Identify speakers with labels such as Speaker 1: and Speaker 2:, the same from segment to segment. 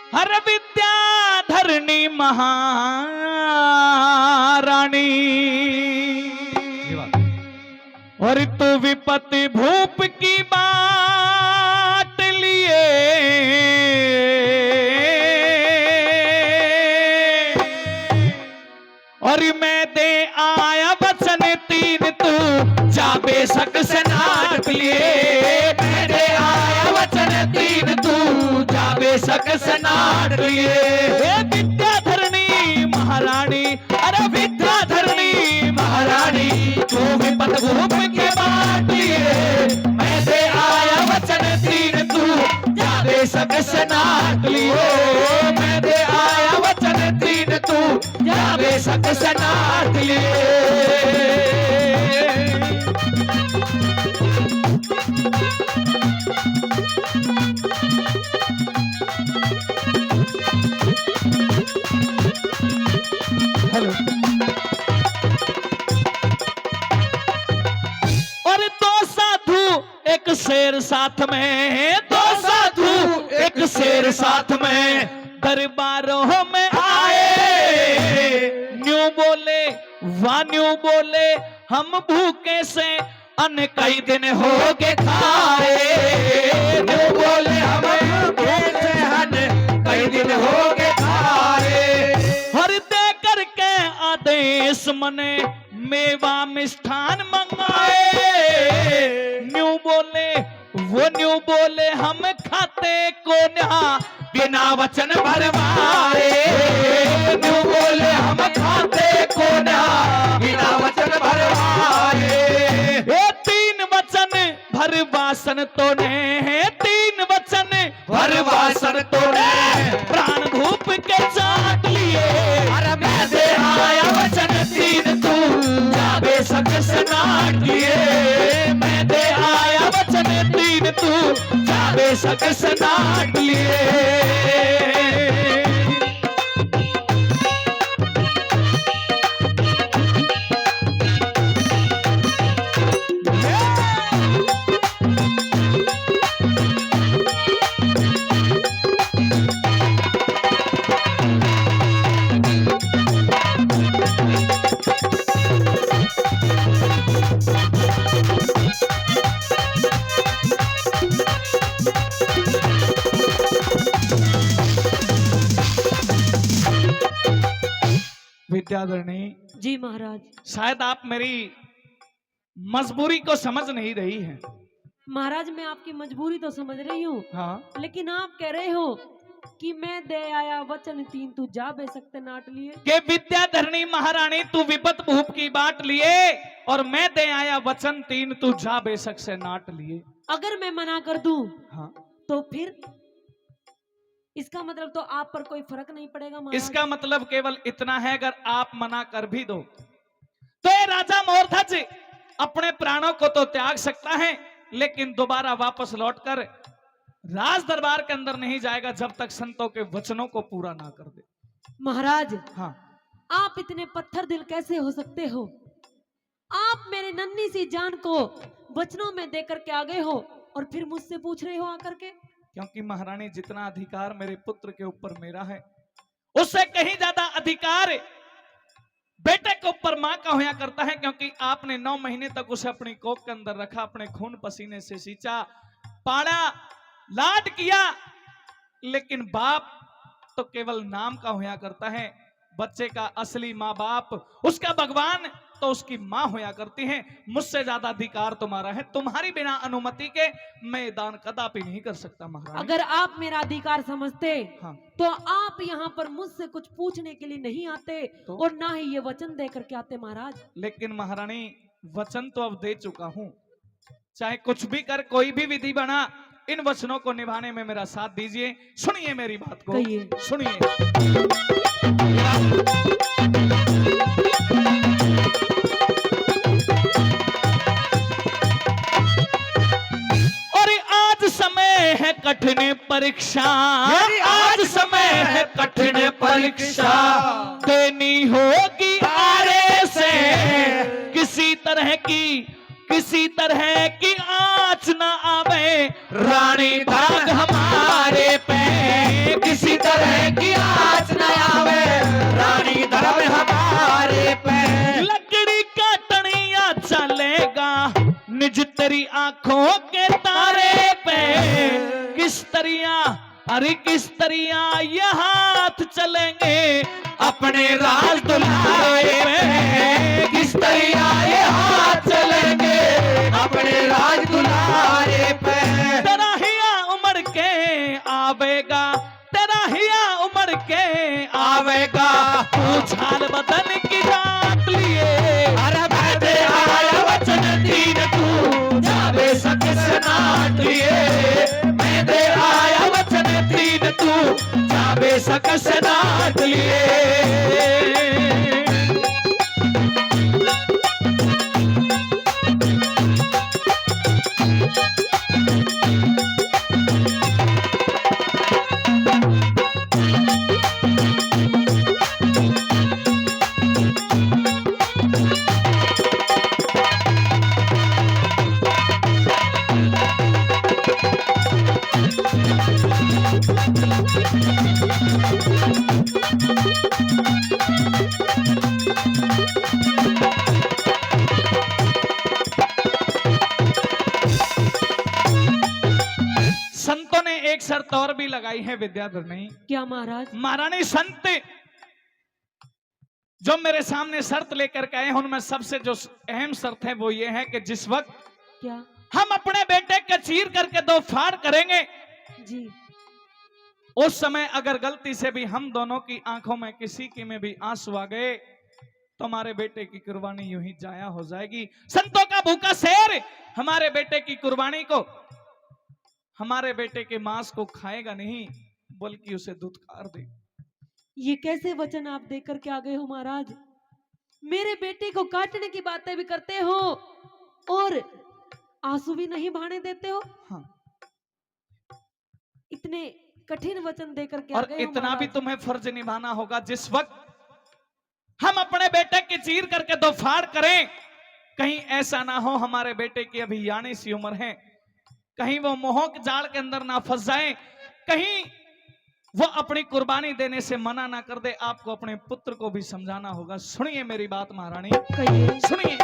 Speaker 1: हर विद्याधरणी महारानी और तू विपत्ति भूप की बाट लिए और मैं दे आया वचन तीन तू जा बेशक से नाट लिए। मैं दे आया वचन तीन तू जा बेशक से नाट लिए। विद्याधरणी महारानी अरे विद्याधरणी महारानी तू विपत भूप के बाट लिए। मैं दे आया वचन तीन तू जा बेशक से नाट लिए। मैं दे आया वचन तीन तू जा बेशक से नाट लिए। हेलो और दो साधु एक शेर साथ में, दो साधु एक शेर साथ में दरबारों में आए। न्यू बोले वान्यू बोले हम भूखे से अन्न कई दिन हो गए खाए। न्यू बोले हम भूखे से अन्न कई दिन हो गए खाए। हर दे करके आदेश मने मेवा मिष्ठान मंगाए। न्यू बोले वो न्यू बोले हम खाते को ना बिना वचन भरवाए। न्यू बोले हम खाते को ना बिना वचन भरवाए। ये तीन वचन भरवासन तो ने है, तीन वचन भरवासन तो ने प्राण धूप के चाट लिए। अरे मैं दे आया वचन तीन तू जा बेशक से नाट लिए। मैं दे आया वचन तीन तू जा बेशक से नाट लिए। विद्याधरणी
Speaker 2: जी महाराज।
Speaker 1: शायद आप मेरी मजबूरी को समझ नहीं रही हैं।
Speaker 2: महाराज मैं आपकी मजबूरी तो समझ रही हूँ,
Speaker 1: हाँ
Speaker 2: लेकिन आप कह रहे हो कि मैं दे आया वचन तीन तू जा बेसकते नाट लिए।
Speaker 1: के विद्याधरणी महारानी तू विपत भूप की बाट लिए और मैं दे आया वचन तीन तू जा बेशक से नाट लिए।
Speaker 2: अगर मैं मना कर दूं
Speaker 1: हाँ
Speaker 2: तो फिर इसका मतलब तो आप पर कोई फर्क नहीं पड़ेगा महाराज।
Speaker 1: इसका मतलब केवल इतना है, अगर आप मना कर भी दो तो ये राजा मोरध्वज अपने प्राणों को तो त्याग सकता है, लेकिन दोबारा वापस लौटकर राज दरबार के अंदर नहीं जाएगा जब तक संतों के वचनों को पूरा ना कर दे।
Speaker 2: महाराज
Speaker 1: हाँ
Speaker 2: आप इतने पत्थर दिल कैसे हो सकते हो? आप मेरे नन्ही सी जान को वचनों में देकर के आ गए हो और फिर मुझसे पूछ रहे हो आकर के।
Speaker 1: क्योंकि महारानी जितना अधिकार मेरे पुत्र के ऊपर मेरा है उससे कहीं ज्यादा अधिकार बेटे के ऊपर मां का होया करता है। क्योंकि आपने 9 महीने तक उसे अपनी कोख के अंदर रखा, अपने खून पसीने से सींचा, पाला, लाड किया, लेकिन बाप तो केवल नाम का होया करता है। बच्चे का असली माँ बाप उसका भगवान तो उसकी माँ होया करती है। मुझसे ज्यादा अधिकार तुम्हारा है, तुम्हारी बिना अनुमति के मैं दान कदापि नहीं कर सकता महाराज।
Speaker 2: अगर आप मेरा अधिकार समझते
Speaker 1: हाँ।
Speaker 2: तो आप यहाँ पर मुझसे कुछ पूछने के लिए नहीं आते
Speaker 1: तो?
Speaker 2: और ना ही ये वचन दे करके आते महाराज।
Speaker 1: लेकिन महारानी वचन तो अब दे चुका हूं, चाहे कुछ भी कर, कोई भी विधि बना, इन वचनों को निभाने में मेरा साथ दीजिए। सुनिए मेरी बात को,
Speaker 2: कहिए।
Speaker 1: सुनिए। और आज समय है कठिन परीक्षा, आज समय है कठिन परीक्षा, देनी होगी आरे से किसी तरह की आँच न आवे, रानी भाग हमारे पे किसी तरह
Speaker 3: रहेगी आज न आवे रानी धर्म हमारे पे।
Speaker 1: लकड़ी का टनिया चलेगा निज तेरी आंखों के तारे पे। किस तरिया अरे किस तरिया ये हाथ चलेंगे
Speaker 3: अपने राज दुलारे पे किस तरिया ये हाथ चलेंगे अपने राज दुलारे पे।
Speaker 1: तेरा हिया उमड़ के आवेगा तेरा हिया उमड़ के
Speaker 3: आवेगा
Speaker 1: तू छाल बदन की जात लिए।
Speaker 3: अरे मैं दे आया वचन दीन तू जावे सकस नाट लिए। मैं दे आया वचन दीन तू जावे सकस नाट लिए।
Speaker 1: संतों ने एक शर्त और भी लगाई है विद्याधर ने।
Speaker 2: क्या महाराज?
Speaker 1: महारानी संत जो मेरे सामने शर्त लेकर के आए हैं उनमें सबसे जो अहम शर्त है वो ये है कि जिस वक्त
Speaker 2: क्या?
Speaker 1: हम अपने बेटे के चीर करके दो फाड़ करेंगे
Speaker 2: जी।
Speaker 1: उस समय अगर गलती से भी हम दोनों की आंखों में किसी की में भी आंसू आ गए तो हमारे बेटे की कुर्बानी यूं ही जाया हो जाएगी। संतों का भूखा शेर हमारे बेटे की कुर्बानी को हमारे बेटे के मांस को खाएगा नहीं बल्कि उसे दुत्कार दे।
Speaker 2: ये कैसे वचन आप देकर के आ गए हो महाराज? मेरे बेटे को काटने की बातें भी करते हो और आंसू भी नहीं बहाने देते हो।
Speaker 1: हाँ।
Speaker 2: इतने कठिन वचन देकर के आ
Speaker 1: और
Speaker 2: गए हो
Speaker 1: इतना भी
Speaker 2: महाराज।
Speaker 1: तुम्हें फर्ज निभाना होगा जिस वक्त हम अपने बेटे की चीर करके दो फाड़ करें कहीं ऐसा ना हो हमारे बेटे की अभी यानी सी उम्र है कहीं वो मोह के जाल के अंदर ना फंस जाए कहीं वो अपनी कुर्बानी देने से मना ना कर दे। आपको अपने पुत्र को भी समझाना होगा। सुनिए मेरी बात महारानी
Speaker 2: कहिए।
Speaker 1: सुनिए।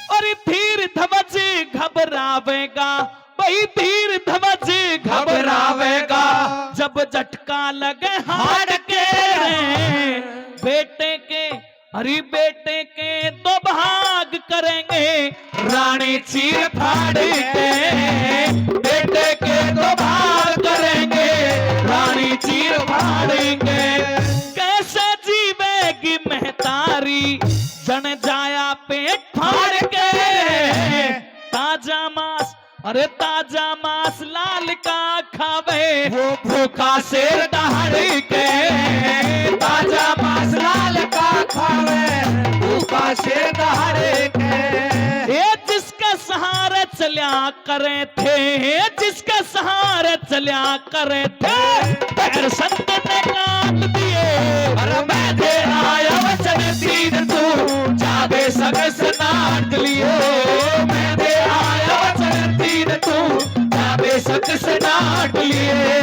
Speaker 1: और धीर धवज घबरावेगा वही धीर धवज
Speaker 3: घबरावेगा
Speaker 1: जब झटका लगे हाड़ के बेटे के अरे बेटे के दो भाग करेंगे
Speaker 3: रानी चीर फाड़ के बेटे के दो भाग करेंगे रानी चीर फाड़ेंगे।
Speaker 1: कैसे जीवेगी महतारी जन जाया पेट फाड़ के ताजा मांस अरे ताजा मांस लाल का खावे
Speaker 3: वो भूखा शेर दहाड़ के ताजा मांस लाल का खावे भूखा शेर दहाड़ के।
Speaker 1: ये जिसका सहारा चल्या करे थे जिसका सहारा चल्या करे थे पैर संत ने काट दिए।
Speaker 3: अरे मैं दे आया वचन दीन तू जावे सकस नाट लिए। मैं दे आया वचन दीन तू जावे सकस नाट लिए।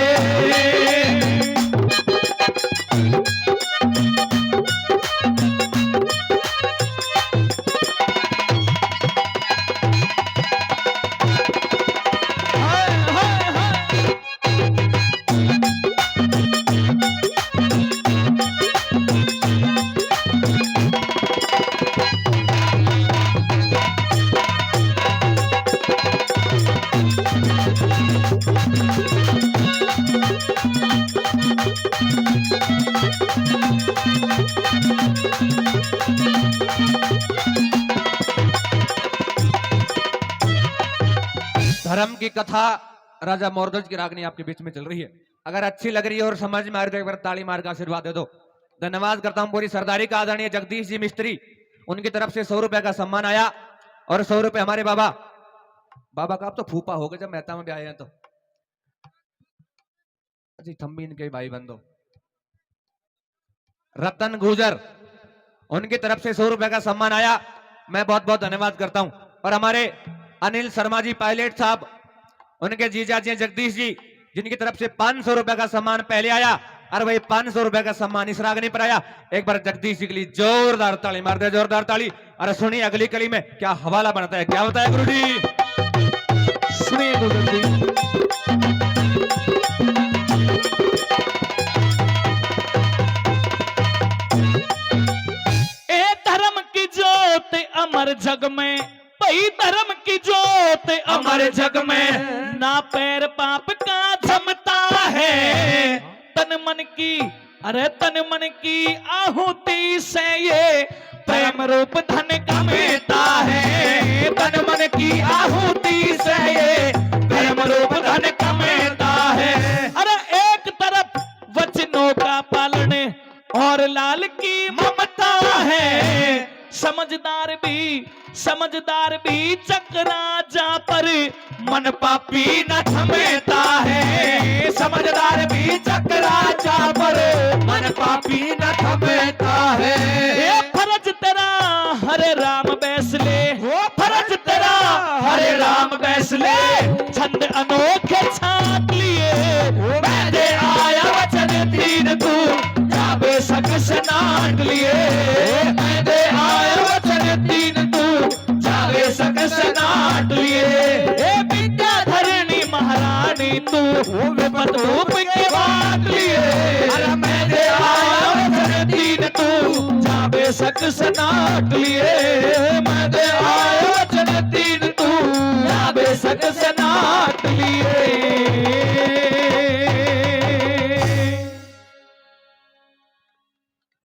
Speaker 1: हाय, हाय, हाय।
Speaker 3: धर्म की कथा राजा मोरध्वज की रागनी आपके बीच में चल रही है। अगर अच्छी लग रही है और समझ में आ रही है तो एक बार ताली मार का आशीर्वाद दे दो। धन्यवाद करता हूं पूरी सरदारी का आदरणीय जगदीश जी मिस्त्री, उनकी तरफ से 100 रुपए का सम्मान आया और 100 रुपए हमारे बाबा का आप तो फूफा हो गए जब मेहता में भी आए हैं तो जी थम्बी इनके भाई बंदो रतन गुजर, उनकी तरफ से 100 रुपए का सम्मान आया। मैं बहुत बहुत धन्यवाद करता हूं। और हमारे अनिल शर्मा जी पायलट साहब, उनके जीजा जी जगदीश जी, जिनकी तरफ से 500 रुपए का सम्मान पहले आया और वही 500 रुपए का सम्मान इस रागनी पर आया। एक बार जगदीश जी के लिए जोरदार ताली मार दे, जोरदार ताली। और सुनिए अगली कली में क्या हवाला बनता है, क्या होता है गुरु जी?
Speaker 1: सुनिए गुरु जी। ए धर्म की ज्योत अमर जग में, भाई धर्म की ज्योत अमर जग में, ना पैर पाप का जमता है। तन मन की, अरे तन मन की आहुति से ये प्रेम रूप धन कमेता है। तन मन की आहुति से ये प्रेम रूप धन कमेता है। अरे एक तरफ वचनों का पालन और लाल की ममता है। समझदार भी चकरा जा पर मन पापी न थमेता है। समझदार भी चकरा जा पर मन पापी न थमेता है। ये फर्ज तेरा हरे राम बैसले, वो फर्ज तेरा हरे राम बैसले, छंद अनोखे छाप लिए। मैं दे आया वचन दीन तू जाबे सक से नाट लिए। मैं दे आया वचन दीन तू जाबे सक से नाट लिए। ए विद्या धरणी महारानी तू विपत रूप के बांट लिए। अरे मैं दे आया वचन दीन तू जाबे सक से नाट लिए।